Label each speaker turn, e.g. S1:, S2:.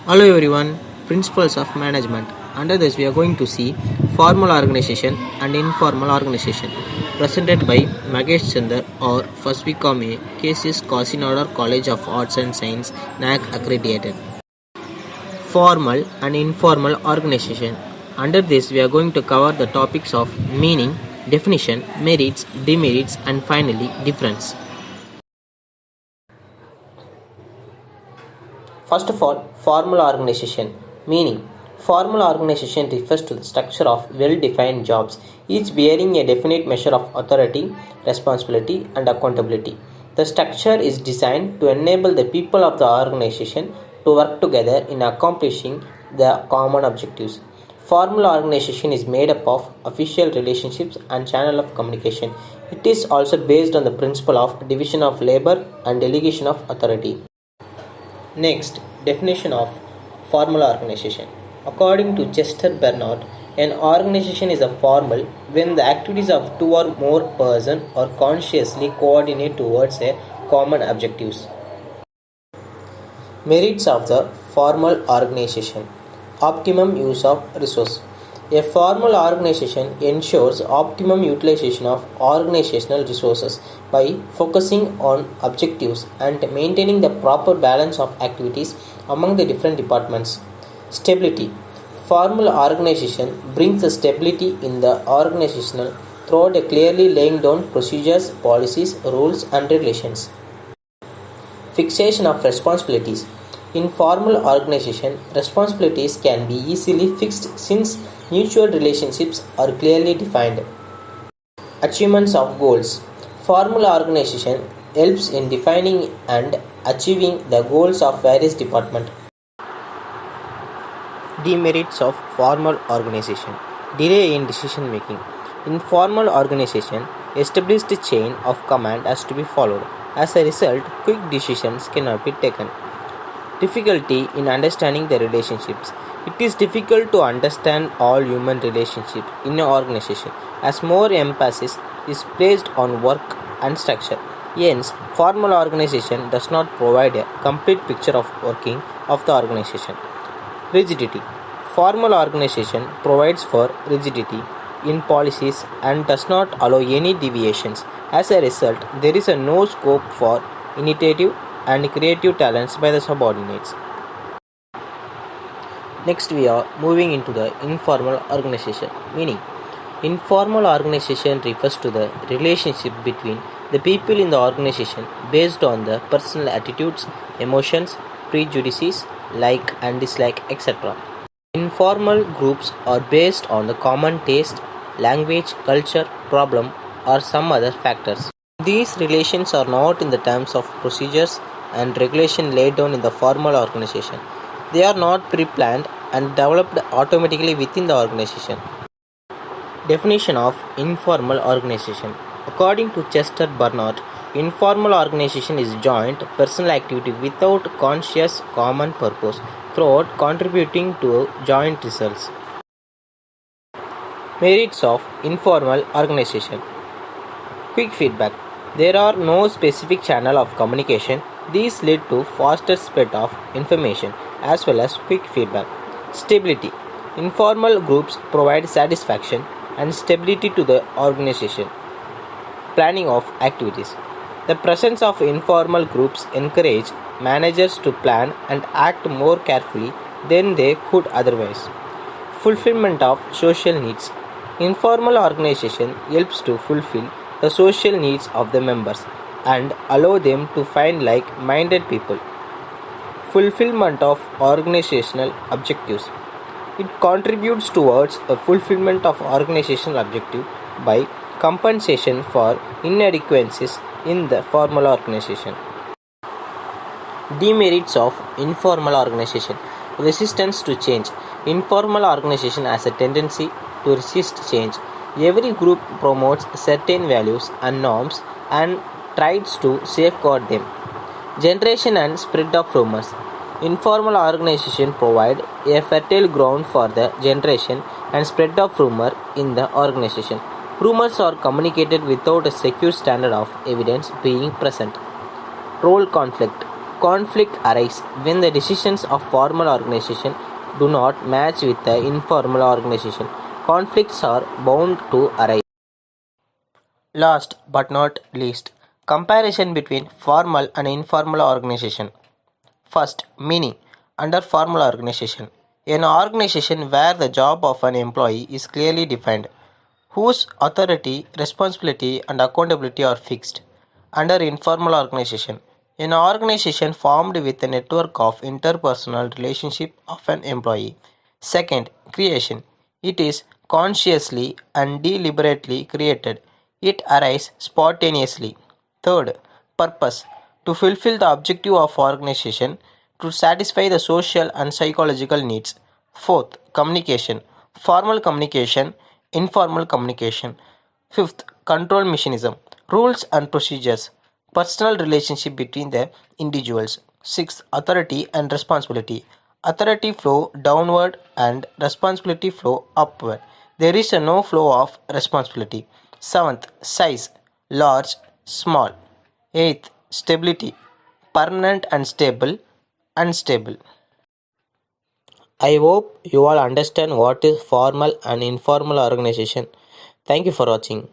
S1: Hello everyone, Principles of Management. Under this, we are going to see formal organization and informal organization. Presented by Magesh Chandar or first we call me Cases Cosinodar College of Arts and Science, NAC accredited. Formal and informal organization. Under this, we are going to cover the topics of meaning, definition, merits, demerits, and finally difference. First of all, formal organization. Meaning, formal organization refers to the structure of well-defined jobs, each bearing a definite measure of authority, responsibility, and accountability. The structure is designed to enable the people of the organization to work together in accomplishing the common objectives. Formal organization is made up of official relationships and channel of communication. It is also based on the principle of division of labor and delegation of authority. Next, definition of formal organization. According to Chester Bernard, an organization is a formal when the activities of two or more persons are consciously coordinate towards a common objectives. Merits of the formal organization. Optimum use of resource. A formal organization ensures optimum utilization of organizational resources by focusing on objectives and maintaining the proper balance of activities among the different departments. Stability. Formal organization brings the stability in the organizational through clearly laying down procedures, policies, rules, and regulations. Fixation of responsibilities. In formal organization, responsibilities can be easily fixed since mutual relationships are clearly defined. Achievements of goals. Formal organization helps in defining and achieving the goals of various departments. Demerits of formal organization. Delay in decision making. In formal organization, established chain of command has to be followed. As a result, quick decisions cannot be taken. Difficulty in understanding the relationships. It is difficult to understand all human relationships in an organization as more emphasis is placed on work and structure. Hence, formal organization does not provide a complete picture of working of the organization. Rigidity. Formal organization provides for rigidity in policies and does not allow any deviations. As a result, there is no scope for initiative and creative talents by the subordinates. Next, we are moving into the informal organization. Meaning, informal organization refers to the relationship between the people in the organization based on the personal attitudes, emotions, prejudices, like and dislike, etc. Informal groups are based on the common taste, language, culture, problem, or some other factors. These relations are not in the terms of procedures and regulation laid down in the formal organization. They are not pre-planned and developed automatically within the organization. Definition of informal organization. According to Chester Bernard, informal organization is joint personal activity without conscious common purpose throughout contributing to joint results. Merits of informal organization. Quick feedback. There are no specific channel of communication. These lead to faster spread of information as well as quick feedback. Stability. Informal groups provide satisfaction and stability to the organization. Planning of activities. The presence of informal groups encourage managers to plan and act more carefully than they could otherwise. Fulfillment of social needs. Informal organization helps to fulfill the social needs of the members and allow them to find like-minded people. Fulfillment of organizational objectives. It contributes towards a fulfillment of organizational objective by compensation for inadequacies in the formal organization. Demerits of informal organization. Resistance to change. Informal organization has a tendency to resist change. Every group promotes certain values and norms and tries to safeguard them. Generation and spread of rumors. Informal organization provide a fertile ground for the generation and spread of rumor in the organization. Rumors are communicated without a secure standard of evidence being present. Role conflict. Conflict arises when the decisions of formal organization do not match with the informal organization. Conflicts are bound to arise. Last but not least, comparison between formal and informal organization. First, meaning. Under formal organization, an organization where the job of an employee is clearly defined, whose authority, responsibility, and accountability are fixed. Under informal organization, an organization formed with a network of interpersonal relationship of an employee. Second, creation. It is consciously and deliberately created. It arises spontaneously. Third, purpose. To fulfill the objective of organization, to satisfy the social and psychological needs. Fourth, communication. Formal communication, informal communication. Fifth, control mechanism. Rules and procedures. Personal relationship between the individuals. Sixth, authority and responsibility. Authority flow downward and responsibility flow upward. There is a no flow of responsibility. Seventh, size. Large, small. Eighth, stability. Permanent and stable, unstable. I hope you all understand what is formal and informal organization. Thank you for watching.